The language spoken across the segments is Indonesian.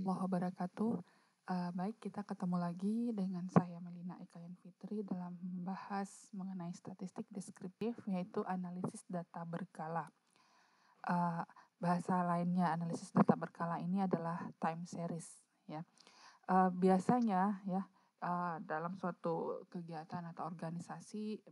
warahmatullahi wabarakatuh. Baik, kita ketemu lagi dengan saya Melina Ekayan Fitri dalam membahas mengenai statistik deskriptif, yaitu analisis data berkala. Uh, Bahasa lainnya analisis data berkala ini adalah time series. Ya, biasanya ya dalam suatu kegiatan atau organisasi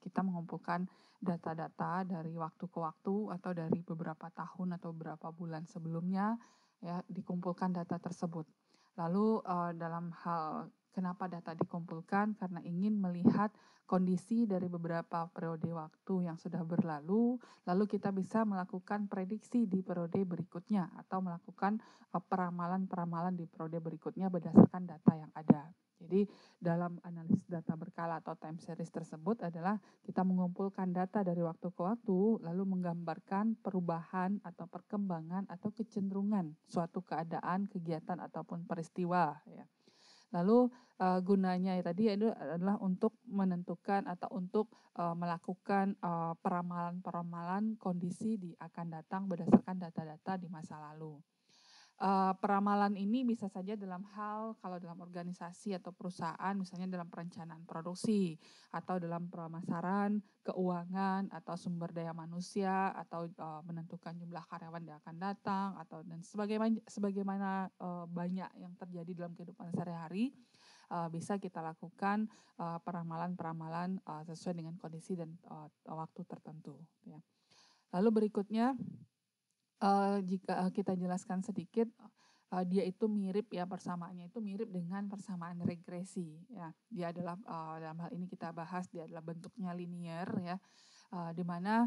kita mengumpulkan data-data dari waktu ke waktu atau dari beberapa tahun atau beberapa bulan sebelumnya ya dikumpulkan data tersebut. Lalu dalam hal kenapa data dikumpulkan karena ingin melihat kondisi dari beberapa periode waktu yang sudah berlalu, lalu kita bisa melakukan prediksi di periode berikutnya atau melakukan peramalan-peramalan di periode berikutnya berdasarkan data yang ada. Jadi dalam analisis data berkala atau time series tersebut adalah kita mengumpulkan data dari waktu ke waktu lalu menggambarkan perubahan atau perkembangan atau kecenderungan suatu keadaan, kegiatan ataupun peristiwa ya. Lalu gunanya tadi itu adalah untuk menentukan atau untuk melakukan peramalan-peramalan kondisi di akan datang berdasarkan data-data di masa lalu. Peramalan ini bisa saja dalam hal kalau dalam organisasi atau perusahaan misalnya dalam perencanaan produksi atau dalam pemasaran, keuangan atau sumber daya manusia atau menentukan jumlah karyawan yang akan datang atau dan sebagaimana banyak yang terjadi dalam kehidupan sehari-hari bisa kita lakukan peramalan-peramalan sesuai dengan kondisi dan waktu tertentu ya. Lalu berikutnya jika kita jelaskan sedikit, dia itu mirip ya persamaannya itu mirip dengan persamaan regresi ya. Dia adalah dalam hal ini kita bahas dia adalah bentuknya linear ya. Di mana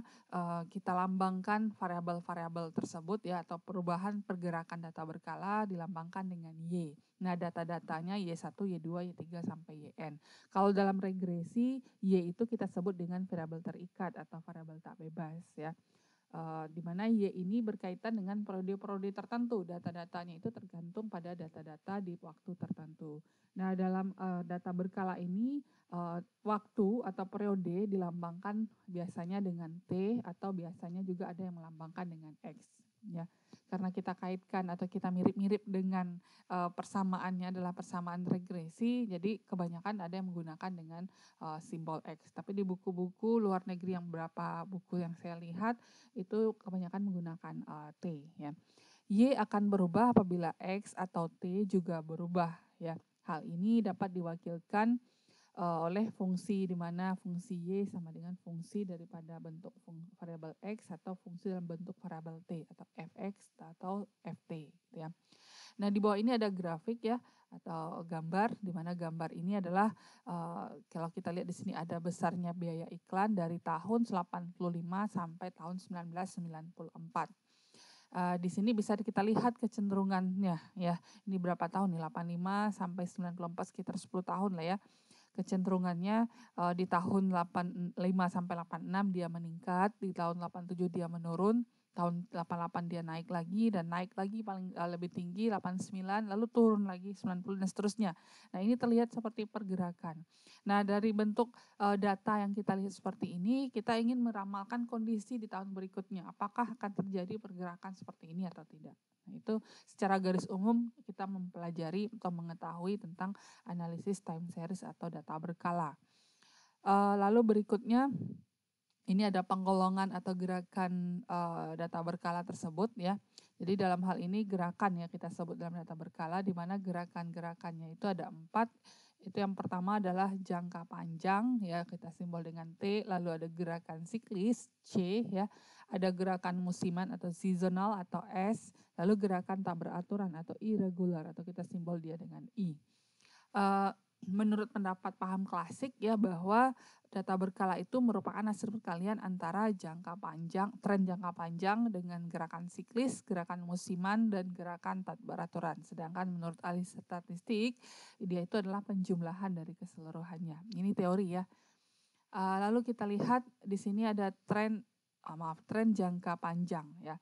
kita lambangkan variabel-variabel tersebut ya atau perubahan pergerakan data berkala dilambangkan dengan Y. Nah, data-datanya Y1, Y2, Y3 sampai Yn. Kalau dalam regresi Y itu kita sebut dengan variabel terikat atau variabel tak bebas ya. Di mana Y ini berkaitan dengan periode-periode tertentu. Data-datanya itu tergantung pada data-data di waktu tertentu. Nah, dalam data berkala ini waktu atau periode dilambangkan biasanya dengan T atau biasanya juga ada yang melambangkan dengan X ya. Karena kita kaitkan atau kita mirip-mirip dengan persamaannya adalah persamaan regresi, jadi kebanyakan ada yang menggunakan dengan simbol X. Tapi di buku-buku luar negeri yang beberapa buku yang saya lihat itu kebanyakan menggunakan T ya. Y akan berubah apabila X atau T juga berubah ya. Hal ini dapat diwakilkan oleh fungsi di mana fungsi Y sama dengan fungsi daripada bentuk variabel X atau fungsi dalam bentuk variabel T atau Fx atau Ft gitu ya. Nah, di bawah ini ada grafik ya atau gambar di mana gambar ini adalah kalau kita lihat di sini ada besarnya biaya iklan dari tahun 85 sampai tahun 1994. Di sini bisa kita lihat kecenderungannya ya. Ini berapa tahun nih? 85 sampai 94 sekitar 10 tahun lah ya. Kecenderungannya di tahun 85 sampai 86 dia meningkat, di tahun 87 dia menurun, tahun 88 dia naik lagi dan naik lagi paling lebih tinggi 89 lalu turun lagi 90 dan seterusnya. Nah, ini terlihat seperti pergerakan. Nah, dari bentuk data yang kita lihat seperti ini, kita ingin meramalkan kondisi di tahun berikutnya. Apakah akan terjadi pergerakan seperti ini atau tidak? Nah, itu secara garis umum kita mempelajari atau mengetahui tentang analisis time series atau data berkala. Lalu berikutnya ini ada penggolongan atau gerakan data berkala tersebut ya. Jadi dalam hal ini gerakan ya kita sebut dalam data berkala di mana gerakan-gerakannya itu ada 4. Itu yang pertama adalah jangka panjang ya kita simbol dengan T, lalu ada gerakan siklis C ya, ada gerakan musiman atau seasonal atau S, lalu gerakan tak beraturan atau irregular atau kita simbol dia dengan I. Menurut pendapat paham klasik ya bahwa data berkala itu merupakan hasil perkalian antara tren jangka panjang dengan gerakan siklis, gerakan musiman dan gerakan tak beraturan. Sedangkan menurut ahli statistik dia itu adalah penjumlahan dari keseluruhannya. Ini teori ya. Lalu kita lihat di sini ada tren jangka panjang ya.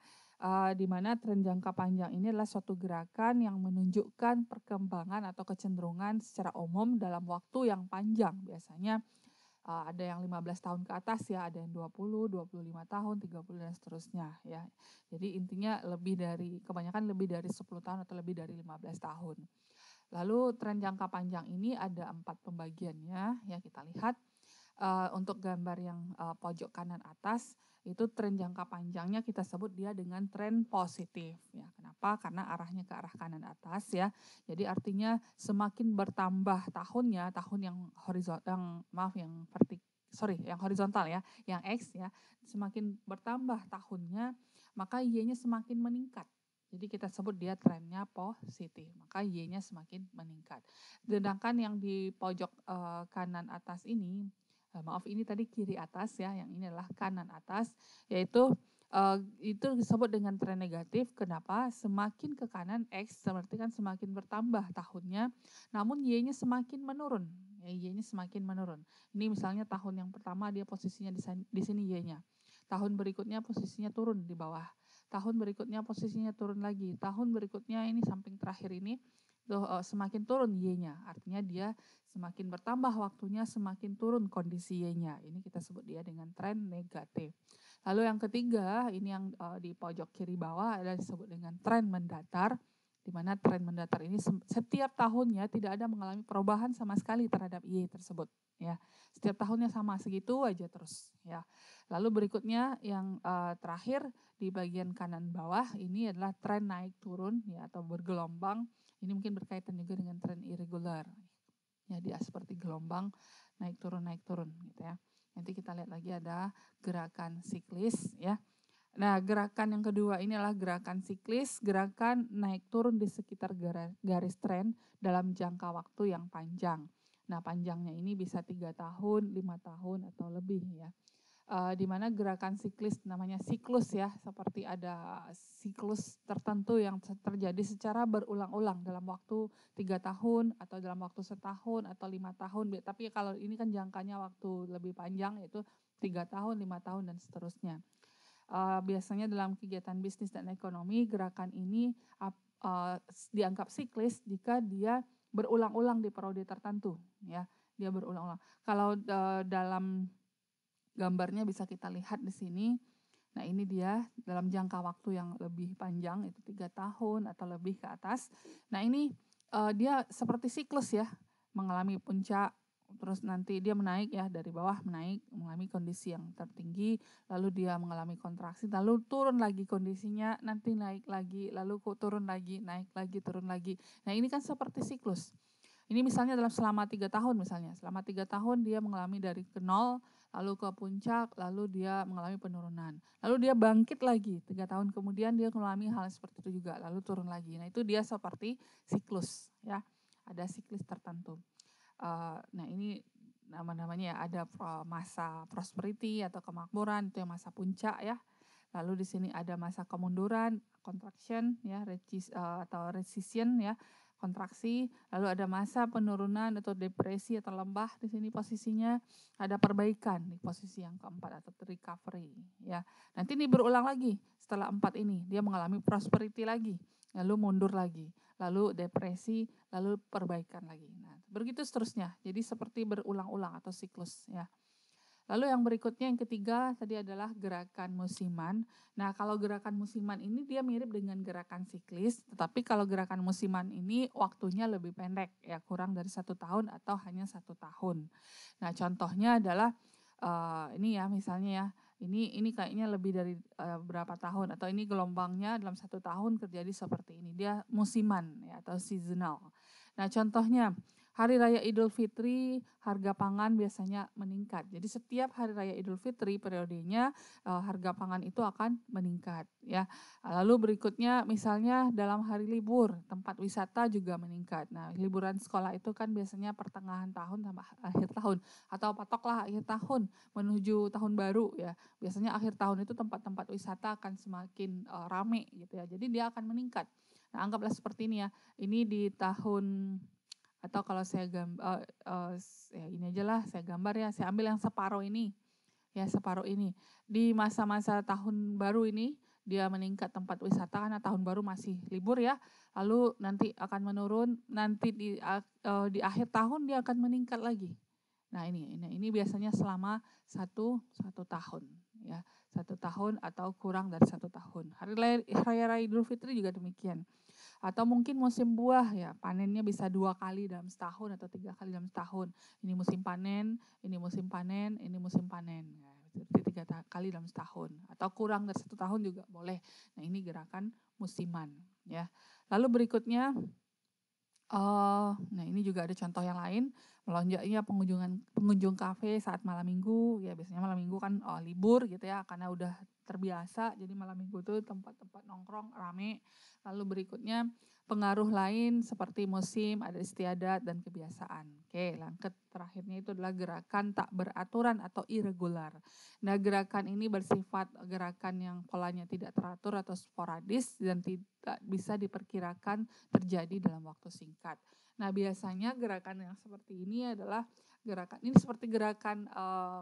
Di mana tren jangka panjang ini adalah suatu gerakan yang menunjukkan perkembangan atau kecenderungan secara umum dalam waktu yang panjang. Biasanya ada yang 15 tahun ke atas ya, ada yang 20, 25 tahun, 30 dan seterusnya ya. Jadi intinya kebanyakan lebih dari 10 tahun atau lebih dari 15 tahun. Lalu tren jangka panjang ini ada 4 pembagiannya ya, kita lihat. Untuk gambar yang pojok kanan atas itu tren jangka panjangnya kita sebut dia dengan tren positif ya. Kenapa? Karena arahnya ke arah kanan atas ya. Jadi artinya semakin bertambah tahunnya, tahun yang yang horizontal ya, yang X ya, semakin bertambah tahunnya, maka Y-nya semakin meningkat. Jadi kita sebut dia trennya positif, maka Y-nya semakin meningkat. Sedangkan yang di pojok kanan atas ini, ini tadi kiri atas ya, yang ini adalah kanan atas, yaitu itu disebut dengan tren negatif. Kenapa? Semakin ke kanan X berarti kan semakin bertambah tahunnya, namun Y-nya semakin menurun. Ya, Y-nya semakin menurun. Ini misalnya tahun yang pertama dia posisinya di sini Y-nya. Tahun berikutnya posisinya turun di bawah. Tahun berikutnya posisinya turun lagi. Tahun berikutnya ini samping terakhir ini semakin turun Y-nya. Artinya dia semakin bertambah waktunya, semakin turun kondisi Y-nya. Ini kita sebut dia dengan tren negatif. Lalu yang ketiga, ini yang di pojok kiri bawah adalah disebut dengan tren mendatar, di mana tren mendatar ini setiap tahunnya tidak ada mengalami perubahan sama sekali terhadap Y tersebut. Ya, setiap tahunnya sama segitu aja terus. Ya, lalu berikutnya yang terakhir di bagian kanan bawah ini adalah tren naik turun ya atau bergelombang. Ini mungkin berkaitan juga dengan tren irregular. Ya, dia seperti gelombang naik turun gitu ya. Nanti kita lihat lagi ada gerakan siklis ya. Nah, gerakan yang kedua ini adalah gerakan siklis, gerakan naik turun di sekitar garis tren dalam jangka waktu yang panjang. Nah, panjangnya ini bisa 3 tahun, 5 tahun atau lebih ya. Di mana gerakan siklis namanya siklus ya, seperti ada siklus tertentu yang terjadi secara berulang-ulang dalam waktu 3 tahun atau dalam waktu setahun atau 5 tahun. Tapi kalau ini kan jangkanya waktu lebih panjang, yaitu 3 tahun, 5 tahun dan seterusnya. Biasanya dalam kegiatan bisnis dan ekonomi gerakan ini dianggap siklis jika dia berulang-ulang di periode tertentu ya, dia berulang-ulang. Kalau dalam gambarnya bisa kita lihat di sini. Nah, ini dia dalam jangka waktu yang lebih panjang, itu 3 tahun atau lebih ke atas. Nah, ini dia seperti siklus ya, mengalami puncak, terus nanti dia menaik ya, dari bawah menaik, mengalami kondisi yang tertinggi, lalu dia mengalami kontraksi, lalu turun lagi kondisinya, nanti naik lagi, lalu turun lagi, naik lagi, turun lagi. Nah, ini kan seperti siklus. Ini misalnya selama 3 tahun misalnya, selama 3 tahun dia mengalami dari ke nol, lalu ke puncak, lalu dia mengalami penurunan. Lalu dia bangkit lagi, 3 tahun kemudian dia mengalami hal seperti itu juga, lalu turun lagi. Nah, itu dia seperti siklus ya, ada siklus tertentu. Nah, ini namanya ya, ada masa prosperity atau kemakmuran, itu yang masa puncak ya. Lalu di sini ada masa kemunduran, contraction ya, atau recession ya, kontraksi. Lalu ada masa penurunan atau depresi atau lembah, di sini posisinya ada perbaikan di posisi yang keempat atau recovery ya. Nanti ini berulang lagi setelah 4 ini, dia mengalami prosperity lagi, lalu mundur lagi, lalu depresi, lalu perbaikan lagi. Nah, begitu seterusnya. Jadi seperti berulang-ulang atau siklus ya. Lalu yang berikutnya yang ketiga tadi adalah gerakan musiman. Nah, kalau gerakan musiman ini dia mirip dengan gerakan siklis, tetapi kalau gerakan musiman ini waktunya lebih pendek ya, kurang dari 1 tahun atau hanya 1 tahun. Nah, contohnya adalah ini ya, misalnya ya, ini kayaknya lebih dari berapa tahun, atau ini gelombangnya dalam 1 tahun terjadi seperti ini. Dia musiman ya, atau seasonal. Nah, contohnya Hari Raya Idul Fitri, harga pangan biasanya meningkat. Jadi setiap Hari Raya Idul Fitri periodenya harga pangan itu akan meningkat ya. Lalu berikutnya misalnya dalam hari libur, tempat wisata juga meningkat. Nah, liburan sekolah itu kan biasanya pertengahan tahun sama akhir tahun, atau patoklah akhir tahun menuju tahun baru ya. Biasanya akhir tahun itu tempat-tempat wisata akan semakin rame gitu ya. Jadi dia akan meningkat. Nah, anggaplah seperti ini ya. Ini di tahun, atau kalau saya ya ini aja lah, saya gambar ya, saya ambil yang separuh ini. Ya, separuh ini. Di masa-masa tahun baru ini, dia meningkat tempat wisata karena tahun baru masih libur ya. Lalu nanti akan menurun, nanti di akhir tahun dia akan meningkat lagi. Nah ini biasanya selama satu tahun ya, 1 tahun atau kurang dari 1 tahun. Hari Raya Idul Fitri juga demikian. Atau mungkin musim buah ya, panennya bisa 2 kali dalam setahun atau 3 kali dalam setahun. Ini musim panen, ini musim panen, ini musim panen. Ya, seperti 3 kali dalam setahun. Atau kurang dari 1 tahun juga boleh. Nah ini gerakan musiman ya. Lalu berikutnya, nah ini juga ada contoh yang lain, melonjaknya pengunjung kafe saat malam minggu, ya biasanya malam minggu kan libur gitu ya, karena udah terbiasa, jadi malam minggu itu tempat-tempat nongkrong rame. Lalu berikutnya pengaruh lain seperti musim, adat istiadat, dan kebiasaan. Oke, langkah terakhirnya itu adalah gerakan tak beraturan atau irregular. Nah gerakan ini bersifat gerakan yang polanya tidak teratur atau sporadis dan tidak bisa diperkirakan terjadi dalam waktu singkat. Nah biasanya gerakan yang seperti ini adalah seperti gerakan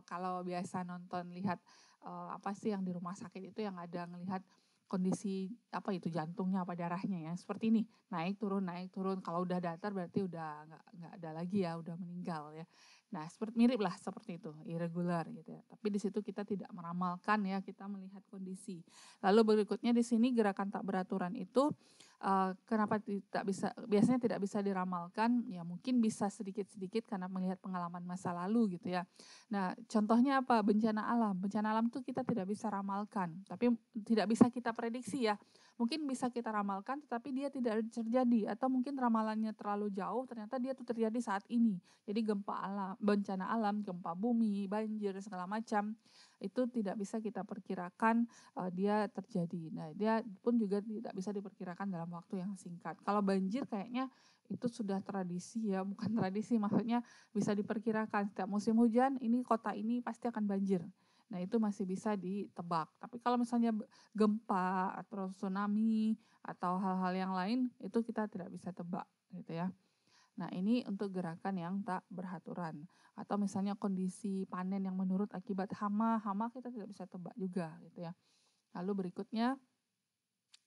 kalau biasa nonton lihat apa sih yang di rumah sakit itu yang ada ngelihat kondisi apa itu jantungnya apa darahnya ya seperti ini naik turun kalau udah datar berarti udah nggak ada lagi ya udah meninggal ya. Nah mirip lah seperti itu irregular gitu ya, tapi di situ kita tidak meramalkan ya, kita melihat kondisi. Lalu berikutnya di sini gerakan tak beraturan itu kenapa biasanya tidak bisa diramalkan, ya mungkin bisa sedikit-sedikit karena melihat pengalaman masa lalu gitu ya. Nah contohnya apa, bencana alam itu kita tidak bisa ramalkan, tapi tidak bisa kita prediksi ya. Mungkin bisa kita ramalkan tetapi dia tidak terjadi, atau mungkin ramalannya terlalu jauh ternyata dia tuh terjadi saat ini. Jadi bencana alam, gempa bumi, banjir segala macam itu tidak bisa kita perkirakan dia terjadi. Nah, dia pun juga tidak bisa diperkirakan dalam waktu yang singkat. Kalau banjir kayaknya itu sudah tradisi ya, bukan tradisi, maksudnya bisa diperkirakan setiap musim hujan ini kota ini pasti akan banjir. Nah, itu masih bisa ditebak. Tapi kalau misalnya gempa atau tsunami atau hal-hal yang lain itu kita tidak bisa tebak gitu ya. Nah, ini untuk gerakan yang tak beraturan. Atau misalnya kondisi panen yang menurut akibat hama kita tidak bisa tebak juga gitu ya. Lalu berikutnya,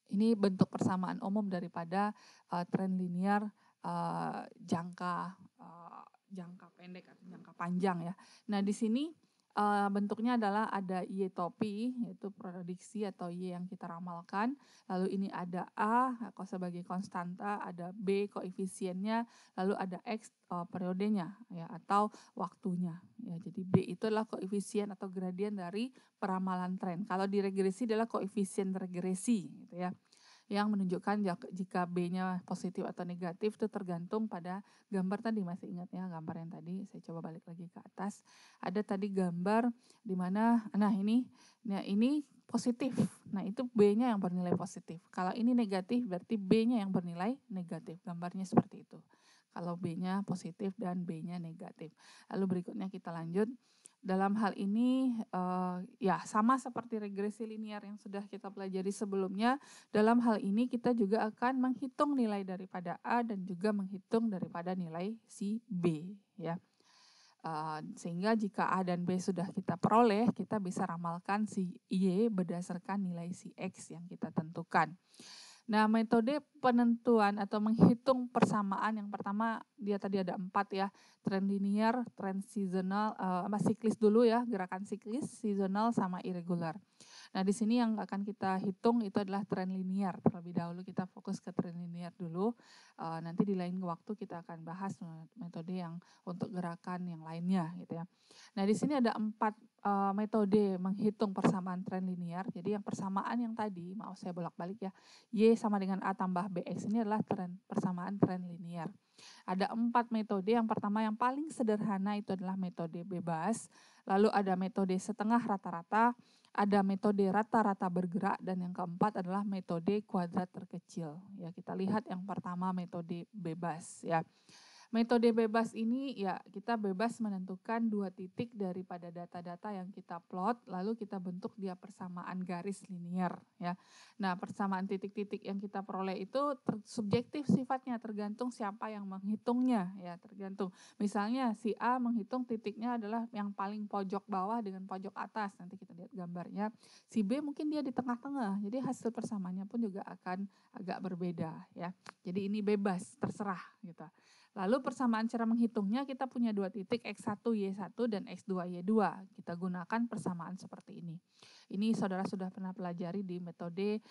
ini bentuk persamaan umum daripada tren linear jangka pendek atau jangka panjang ya. Nah di sini bentuknya adalah ada Y topi, yaitu prediksi atau Y yang kita ramalkan. Lalu ini ada A sebagai konstanta, ada B koefisiennya, lalu ada X periodenya ya atau waktunya. Ya, jadi B itu adalah koefisien atau gradien dari peramalan tren. Kalau di regresi adalah koefisien regresi gitu ya. Yang menunjukkan jika B-nya positif atau negatif itu tergantung pada gambar tadi, masih ingat ya gambar yang tadi, saya coba balik lagi ke atas. Ada tadi gambar di mana ini positif. Nah, itu B-nya yang bernilai positif. Kalau ini negatif berarti B-nya yang bernilai negatif. Gambarnya seperti itu. Kalau B-nya positif dan B-nya negatif. Lalu berikutnya kita lanjut. Dalam hal ini ya sama seperti regresi linear yang sudah kita pelajari sebelumnya, dalam hal ini kita juga akan menghitung nilai daripada A dan juga menghitung daripada nilai si B ya. Sehingga jika A dan B sudah kita peroleh, kita bisa ramalkan si Y berdasarkan nilai si X yang kita tentukan. Nah, metode penentuan atau menghitung persamaan yang pertama dia tadi ada 4 ya, tren linear, tren seasonal, siklis dulu ya, gerakan siklis, seasonal sama irregular. Nah, di sini yang akan kita hitung itu adalah tren linear. Terlebih dahulu kita fokus ke tren linear dulu. Nanti di lain waktu kita akan bahas metode yang untuk gerakan yang lainnya gitu ya. Nah, di sini ada 4 metode menghitung persamaan tren linear. Jadi yang persamaan yang tadi, maaf saya bolak-balik ya, Y sama dengan A tambah BX ini adalah persamaan tren linear. Ada 4 metode. Yang pertama yang paling sederhana itu adalah metode bebas. Lalu ada metode setengah rata-rata, ada metode rata-rata bergerak, dan yang keempat adalah metode kuadrat terkecil. Ya, kita lihat yang pertama metode bebas ya. Metode bebas ini ya kita bebas menentukan 2 titik daripada data-data yang kita plot, lalu kita bentuk dia persamaan garis linear ya. Nah, persamaan titik-titik yang kita peroleh itu subjektif sifatnya, tergantung siapa yang menghitungnya ya, tergantung. Misalnya si A menghitung titiknya adalah yang paling pojok bawah dengan pojok atas, nanti kita lihat gambarnya. Si B mungkin dia di tengah-tengah, jadi hasil persamaannya pun juga akan agak berbeda ya. Jadi ini bebas, terserah gitu. Lalu persamaan cara menghitungnya kita punya 2 titik X1 Y1 dan X2 Y2. Kita gunakan persamaan seperti ini. Ini saudara sudah pernah pelajari di metode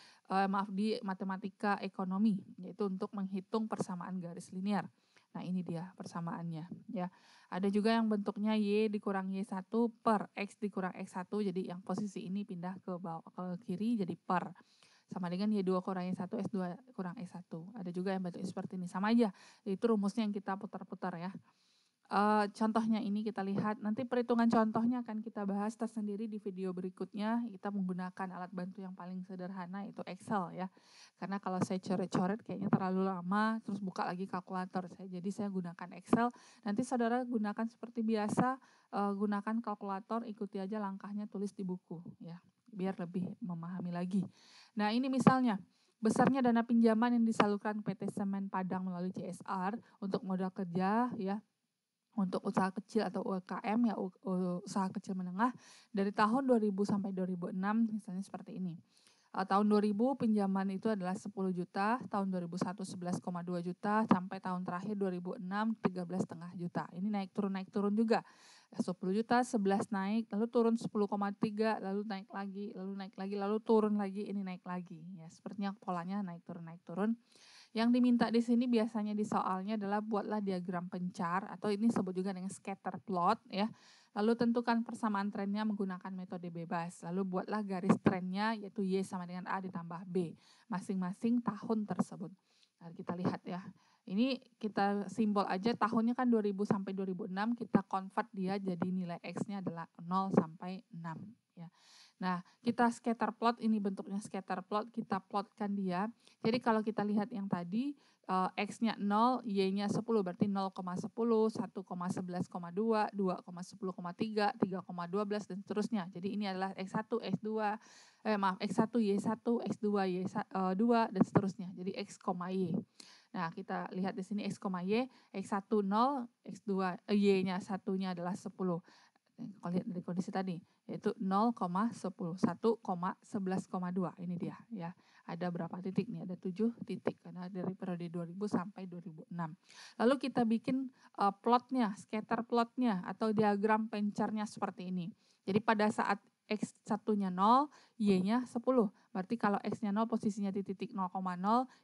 di matematika ekonomi, yaitu untuk menghitung persamaan garis linear. Nah, ini dia persamaannya ya. Ada juga yang bentuknya Y dikurang Y1 per X dikurang X1, jadi yang posisi ini pindah ke bawah ke kiri jadi per. Sama dengan Y2 kurang Y1, S2 kurang S1. Ada juga yang bentuknya seperti ini, sama aja. Itu rumusnya yang kita putar-putar ya. Contohnya ini kita lihat, nanti perhitungan contohnya akan kita bahas tersendiri di video berikutnya. Kita menggunakan alat bantu yang paling sederhana, itu Excel ya. Karena kalau saya coret-coret kayaknya terlalu lama, terus buka lagi kalkulator. Jadi saya gunakan Excel. Nanti saudara gunakan seperti biasa, gunakan kalkulator, ikuti aja langkahnya, tulis di buku ya, biar lebih memahami lagi. Nah, ini misalnya, besarnya dana pinjaman yang disalurkan PT Semen Padang melalui CSR untuk modal kerja ya, untuk usaha kecil atau UKM ya, usaha kecil menengah dari tahun 2000 sampai 2006 misalnya seperti ini. Tahun 2000 pinjaman itu adalah 10 juta, tahun 2001 11,2 juta, sampai tahun terakhir 2006 13,5 juta. Ini naik turun juga. 10 juta, 11 naik, lalu turun 10,3, lalu naik lagi, lalu turun lagi, ini naik lagi. Ya, sepertinya polanya naik turun. Yang diminta di sini biasanya di soalnya adalah buatlah diagram pencar atau ini disebut juga dengan scatter plot ya. Lalu tentukan persamaan trennya menggunakan metode bebas. Lalu buatlah garis trennya yaitu Y sama dengan A ditambah B. Masing-masing tahun tersebut. Nah, kita lihat ya. Ini kita simbol aja tahunnya kan 2000 sampai 2006, kita convert dia jadi nilai X-nya adalah 0 sampai 6 ya. Nah, kita scatter plot, ini bentuknya scatter plot, kita plotkan dia. Jadi kalau kita lihat yang tadi, X-nya 0, Y-nya 10, berarti 0,10, 1,11,2, 2,10,3, 3,12 dan seterusnya. Jadi ini adalah X1, X2, X1, Y1, X2, Y2 dan seterusnya. Jadi X, Y. Nah, kita lihat di sini X, Y, X1 0, X2, Y-nya satunya adalah 10. Kalau lihat dari kondisi tadi, yaitu 0,10, 1,11,2, ini dia ya. Ada berapa titik nih? Ada 7 titik karena dari periode 2000 sampai 2006. Lalu kita bikin plotnya, scatter plotnya atau diagram pencarnya seperti ini. Jadi pada saat X1-nya 0, Y-nya 10. Berarti kalau X-nya 0 posisinya di titik 0,0,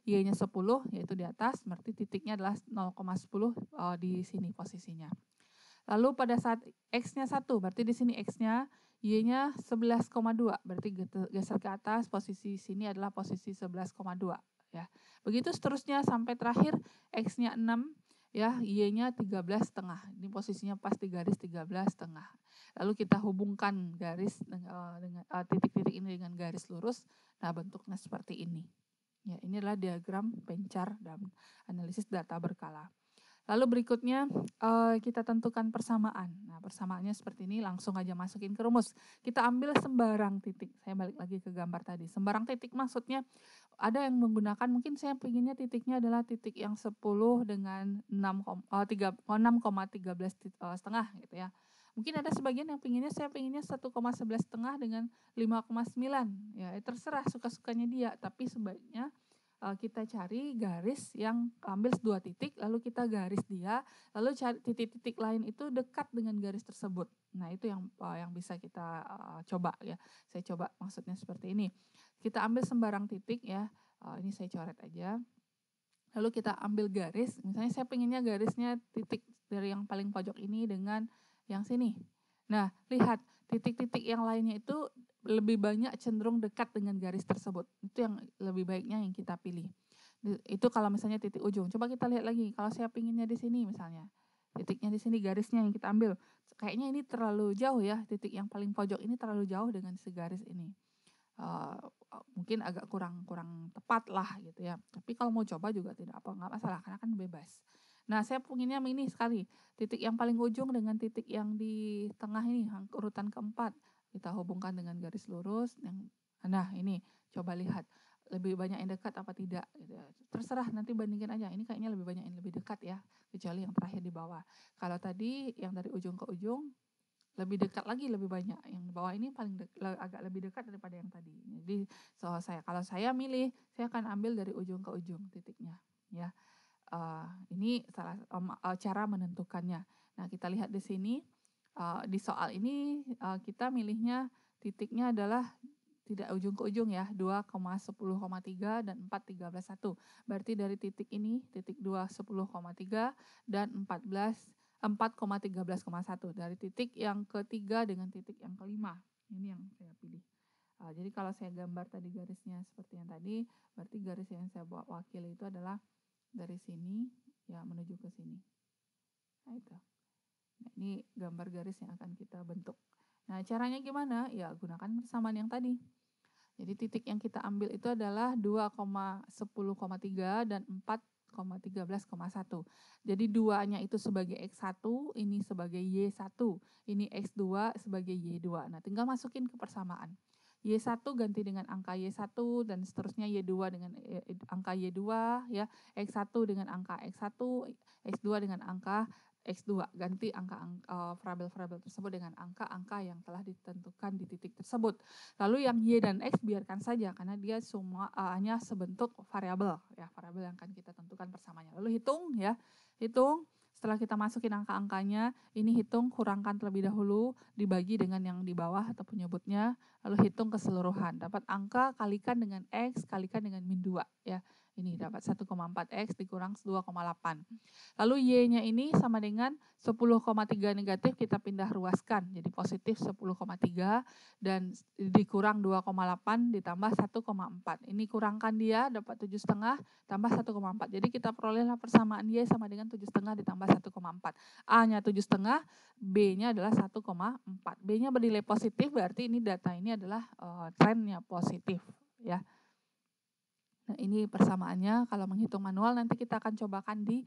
Y-nya 10 yaitu di atas, berarti titiknya adalah 0,10 di sini posisinya. Lalu pada saat X-nya 1, berarti di sini X-nya, Y-nya 11,2, berarti geser ke atas, posisi sini adalah posisi 11,2 ya. Begitu seterusnya sampai terakhir X-nya 6 ya, Y-nya 13,5. Ini posisinya pas di garis 13,5. Lalu kita hubungkan garis dengan titik-titik ini dengan garis lurus. Nah, bentuknya seperti ini. Ya, ini adalah diagram pencar dalam analisis data berkala. Lalu berikutnya kita tentukan persamaan. Nah, persamaannya seperti ini, langsung aja masukin ke rumus. Kita ambil sembarang titik. Saya balik lagi ke gambar tadi. Sembarang titik maksudnya ada yang menggunakan, mungkin saya pinginnya titiknya adalah titik yang 10 dengan 6,13 setengah gitu ya. Mungkin ada sebagian yang saya pinginnya 1,11 setengah dengan 5,9. Ya, terserah suka-sukanya dia, tapi sebaiknya kita cari garis yang ambil 2 titik, lalu kita garis dia, lalu cari titik-titik lain itu dekat dengan garis tersebut. Nah, itu yang bisa kita coba ya. Saya coba maksudnya seperti ini. Kita ambil sembarang titik ya, ini saya coret aja. Lalu kita ambil garis, misalnya saya pengennya garisnya titik dari yang paling pojok ini dengan yang sini. Nah, lihat titik-titik yang lainnya itu lebih banyak cenderung dekat dengan garis tersebut. Itu yang lebih baiknya yang kita pilih. Itu kalau misalnya titik ujung. Coba kita lihat lagi, kalau saya pinginnya di sini misalnya. Titiknya di sini, garisnya yang kita ambil. Kayaknya ini terlalu jauh ya, titik yang paling pojok ini terlalu jauh dengan segaris ini. Mungkin agak kurang tepat lah gitu ya. Tapi kalau mau coba juga nggak masalah karena kan bebas. Nah, saya pinginnya ini sekali, titik yang paling ujung dengan titik yang di tengah ini, urutan keempat. Kita hubungkan dengan garis lurus. Nah, ini coba lihat lebih banyak yang dekat apa tidak. Gitu. Terserah, nanti bandingin aja. Ini kayaknya lebih banyak yang lebih dekat ya, kecuali yang terakhir di bawah. Kalau tadi yang dari ujung ke ujung, lebih dekat lagi, lebih banyak. Yang di bawah ini agak lebih dekat daripada yang tadi. Jadi kalau saya milih, saya akan ambil dari ujung ke ujung titiknya. Ya. Ini cara menentukannya. Nah, kita lihat di sini, di soal ini kita milihnya titiknya adalah tidak ujung ke ujung ya, 2,10,3 dan 4,13,1. Berarti dari titik ini, titik 2,10,3 dan 4,13,1. Dari titik yang ketiga dengan titik yang kelima. Ini yang saya pilih. Jadi kalau saya gambar tadi garisnya seperti yang tadi, berarti garis yang saya buat wakil itu adalah dari sini ya menuju ke sini. Nah itu. Nah, ini gambar garis yang akan kita bentuk. Nah caranya gimana? Ya gunakan persamaan yang tadi. Jadi titik yang kita ambil itu adalah 2,10,3 dan 4,13,1. Jadi duanya itu sebagai X1, ini sebagai Y1, ini X2 sebagai Y2. Nah tinggal masukin ke persamaan. Y1 ganti dengan angka Y1 dan seterusnya Y2 dengan angka Y2 ya, X1 dengan angka X1, X2 dengan angka X2, ganti variabel-variabel tersebut dengan angka-angka yang telah ditentukan di titik tersebut. Lalu yang Y dan X biarkan saja karena dia semua hanya sebentuk variabel ya, variabel yang akan kita tentukan persamaannya. Lalu hitung ya, hitung. Setelah kita masukin angka-angkanya, ini hitung, kurangkan terlebih dahulu, dibagi dengan yang di bawah atau penyebutnya, lalu hitung keseluruhan. Dapat angka kalikan dengan X, kalikan dengan min 2 ya. Ini dapat 1,4X dikurang 2,8. Lalu Y-nya ini sama dengan 10,3 negatif kita pindah ruaskan. Jadi positif 10,3 dan dikurang 2,8 ditambah 1,4. Ini kurangkan dia dapat 7,5 tambah 1,4. Jadi kita perolehlah persamaan Y sama dengan 7,5 ditambah 1,4. A-nya 7,5, B-nya adalah 1,4. B-nya bernilai positif berarti ini data ini adalah trennya positif ya. Nah ini persamaannya, kalau menghitung manual nanti kita akan cobakan di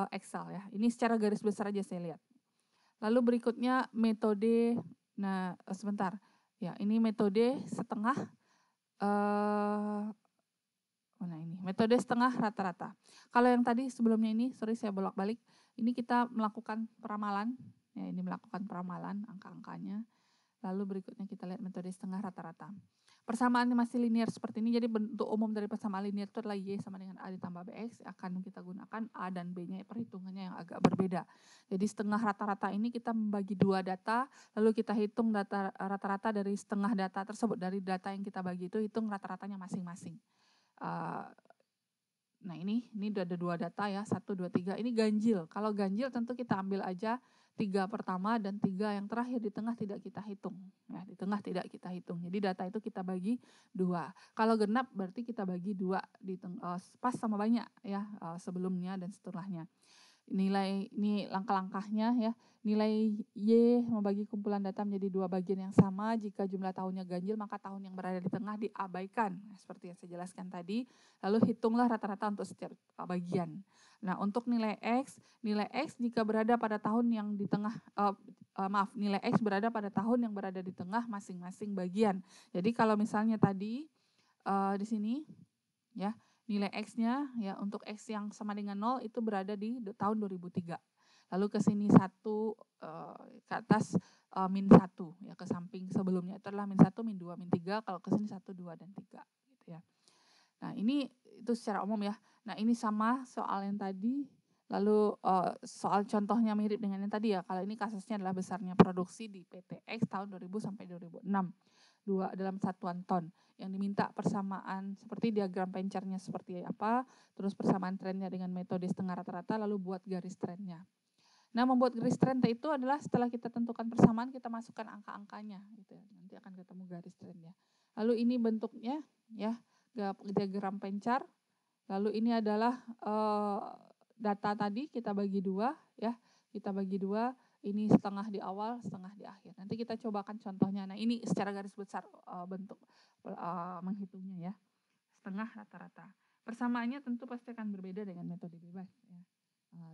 Excel ya. Ini secara garis besar aja saya lihat. Lalu berikutnya metode, nah sebentar. Ya ini metode setengah, mana ini? Metode setengah rata-rata. Kalau yang tadi sebelumnya ini, sorry saya bolak-balik. Ini kita melakukan peramalan, ya ini melakukan peramalan angka-angkanya. Lalu berikutnya kita lihat metode setengah rata-rata. Persamaannya masih linear seperti ini, jadi bentuk umum dari persamaan linear itu adalah Y sama dengan A ditambah BX, akan kita gunakan A dan B-nya perhitungannya yang agak berbeda. Jadi setengah rata-rata ini kita membagi dua data, lalu kita hitung data rata-rata dari setengah data tersebut, dari data yang kita bagi itu hitung rata-ratanya masing-masing. Nah ini udah ada dua data ya, 1, 2, 3, ini ganjil. Kalau ganjil tentu kita ambil aja 3 pertama dan 3 yang terakhir, di tengah tidak kita hitung. Ya, di tengah tidak kita hitung. Jadi data itu kita bagi 2. Kalau genap berarti kita bagi 2 pas sama banyak ya, sebelumnya dan setelahnya. Nilai ini langkah-langkahnya ya. Nilai Y membagi kumpulan data menjadi 2 bagian yang sama. Jika jumlah tahunnya ganjil maka tahun yang berada di tengah diabaikan. Seperti yang saya jelaskan tadi. Lalu hitunglah rata-rata untuk setiap bagian. Nah untuk nilai X jika berada pada tahun yang di tengah, nilai X berada pada tahun yang berada di tengah masing-masing bagian. Jadi kalau misalnya tadi di sini ya, nilai X-nya ya untuk X yang sama dengan 0 itu berada di tahun 2003. Lalu ke sini 1 ke atas min 1 ya, ke samping sebelumnya itu adalah min 1, min 2, min 3, kalau ke sini 1, 2 dan 3 gitu ya. Nah, ini itu secara umum ya. Nah, ini sama soal yang tadi. Lalu soal contohnya mirip dengan yang tadi ya. Kalau ini kasusnya adalah besarnya produksi di PT X tahun 2000 sampai 2006. Dalam satuan ton. Yang diminta persamaan seperti diagram pencernya seperti apa, terus persamaan trennya dengan metode setengah rata-rata, lalu buat garis trennya. Nah, membuat garis tren itu adalah setelah kita tentukan persamaan, kita masukkan angka-angkanya gitu ya. Nanti akan ketemu garis trennya. Lalu ini bentuknya ya, diagram pencar. Lalu ini adalah data tadi kita bagi 2 ya. Kita bagi 2, ini setengah di awal, setengah di akhir. Nanti kita cobakan contohnya. Nah, ini secara garis besar bentuk menghitungnya ya. Setengah rata-rata. Persamaannya tentu pasti akan berbeda dengan metode bebas ya.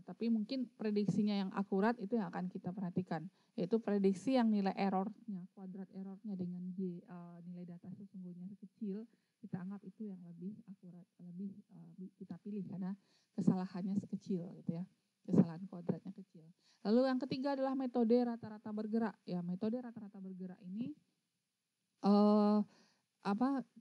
Tapi mungkin prediksinya yang akurat itu yang akan kita perhatikan, yaitu prediksi yang nilai errornya, kuadrat errornya dengan nilai data sesungguhnya kecil, kita anggap itu yang lebih akurat, lebih kita pilih karena kesalahannya sekecil gitu ya, kesalahan kuadratnya kecil. Lalu yang ketiga adalah metode rata-rata bergerak. Ya, metode rata-rata bergerak ini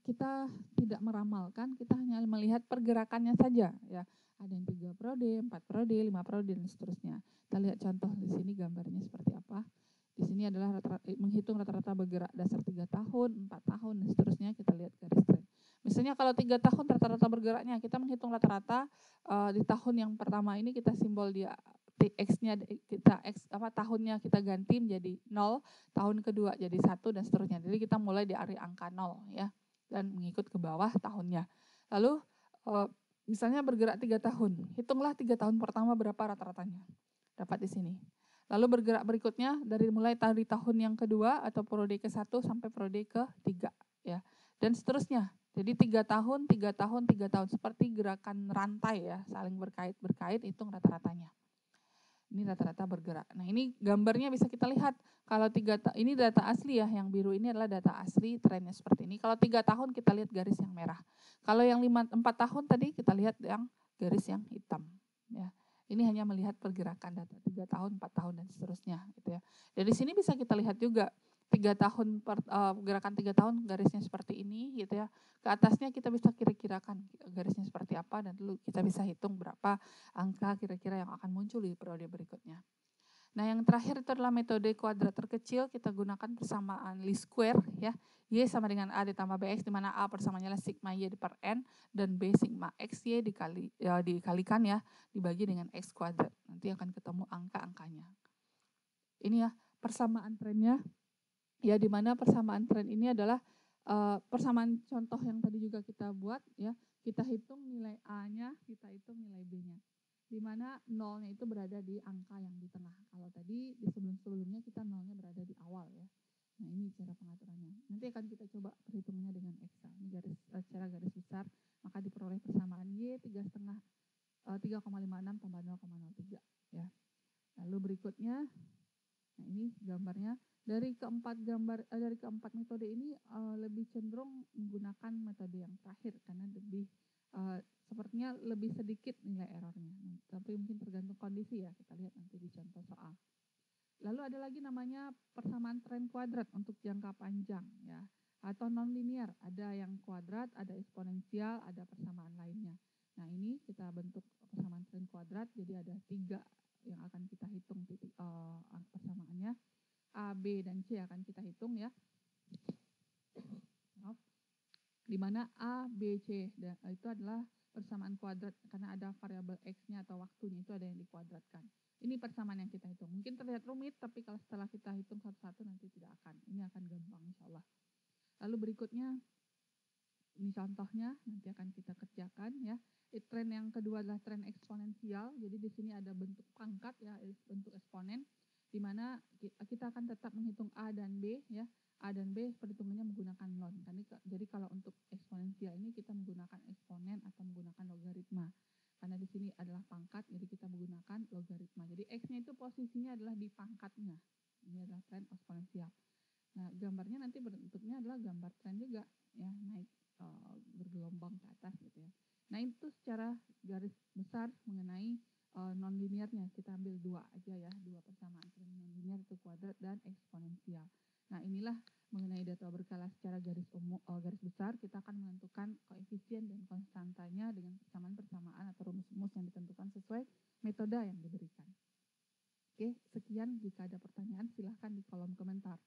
kita tidak meramalkan, kita hanya melihat pergerakannya saja ya. Ada yang 3 periode, 4 periode, 5 periode, dan seterusnya. Kita lihat contoh di sini gambarnya seperti apa. Di sini adalah menghitung rata-rata bergerak dasar 3 tahun, 4 tahun, dan seterusnya. Kita lihat garis tren. Misalnya kalau 3 tahun rata-rata bergeraknya, kita menghitung rata-rata di tahun yang pertama ini kita simbol dia X-nya tahunnya kita ganti menjadi 0, tahun kedua jadi 1 dan seterusnya. Jadi kita mulai dari angka 0 ya dan mengikut ke bawah tahunnya. Lalu misalnya bergerak 3 tahun, hitunglah 3 tahun pertama berapa rata-ratanya. Dapat di sini. Lalu bergerak berikutnya mulai dari tahun yang kedua atau periode ke-1 sampai periode ke-3 ya. Dan seterusnya. Jadi 3 tahun, 3 tahun, 3 tahun seperti gerakan rantai ya, saling berkait, hitung rata-ratanya. Ini rata-rata bergerak. Nah ini gambarnya bisa kita lihat. Kalau ini data asli ya, yang biru ini adalah data asli trennya seperti ini. Kalau 3 tahun kita lihat garis yang merah. Kalau yang 4 tahun tadi kita lihat yang garis yang hitam. Ya. Ini hanya melihat pergerakan data 3 tahun, 4 tahun dan seterusnya. Gitu ya. Dari sini bisa kita lihat juga 3 tahun gerakan 3 tahun garisnya seperti ini gitu ya. Ke atasnya kita bisa kira-kirakan garisnya seperti apa dan dulu kita bisa hitung berapa angka kira-kira yang akan muncul di periode berikutnya. Nah, yang terakhir itu adalah metode kuadrat terkecil. Kita gunakan persamaan least square ya. Y sama dengan A ditambah BX di mana A persamaannya adalah sigma Y per N dan B sigma X Y dikalikan ya dibagi dengan X kuadrat. Nanti akan ketemu angka-angkanya. Ini ya persamaan trennya. Ya, di mana persamaan tren ini adalah persamaan contoh yang tadi juga kita buat ya. Kita hitung nilai A-nya, kita hitung nilai B-nya. Di mana nolnya itu berada di angka yang di tengah. Kalau tadi di sebelum-sebelumnya kita nolnya berada di awal ya. Nah, ini cara pengaturannya. Nanti akan kita coba perhitungannya dengan eksa. Ini secara garis besar, maka diperoleh persamaan Y 3,56 tambah 0,03 ya. Lalu berikutnya, nah ini gambarnya. Dari keempat metode ini lebih cenderung menggunakan metode yang terakhir karena lebih sepertinya lebih sedikit nilai errornya. Tapi mungkin tergantung kondisi ya, kita lihat nanti di contoh soal. Lalu ada lagi namanya persamaan tren kuadrat untuk jangka panjang ya, atau non-linear. Ada yang kuadrat, ada eksponensial, ada persamaan lainnya. Nah ini kita bentuk persamaan tren kuadrat, jadi ada 3 yang akan kita hitung persamaannya. A, B, dan C akan kita hitung ya. Di mana A, B, C itu adalah persamaan kuadrat karena ada variabel X-nya atau waktunya itu ada yang dikuadratkan. Ini persamaan yang kita hitung. Mungkin terlihat rumit, tapi kalau setelah kita hitung satu-satu nanti tidak akan. Ini akan gampang insya Allah. Lalu berikutnya, ini contohnya nanti akan kita kerjakan ya. Tren yang kedua adalah tren eksponensial. Jadi di sini ada bentuk pangkat ya, bentuk eksponen. Di mana kita akan tetap menghitung A dan B ya. A dan B perhitungannya menggunakan ln. Jadi kalau untuk eksponensial ini kita menggunakan eksponen atau menggunakan logaritma. Karena di sini adalah pangkat, jadi kita menggunakan logaritma. Jadi X-nya itu posisinya adalah di pangkatnya. Ini adalah tren eksponensial. Nah, gambarnya nanti bentuknya adalah gambar tren juga ya, naik bergelombang ke atas gitu ya. Nah, itu secara garis besar mengenai non-linearnya. Kita ambil 2 aja ya, 2 persamaan tren non-linear itu kuadrat dan eksponensial. Nah, inilah mengenai data berkala secara garis besar. Kita akan menentukan koefisien dan konstantanya dengan persamaan-persamaan atau rumus-rumus yang ditentukan sesuai metode yang diberikan. Oke, sekian. Jika ada pertanyaan silahkan di kolom komentar.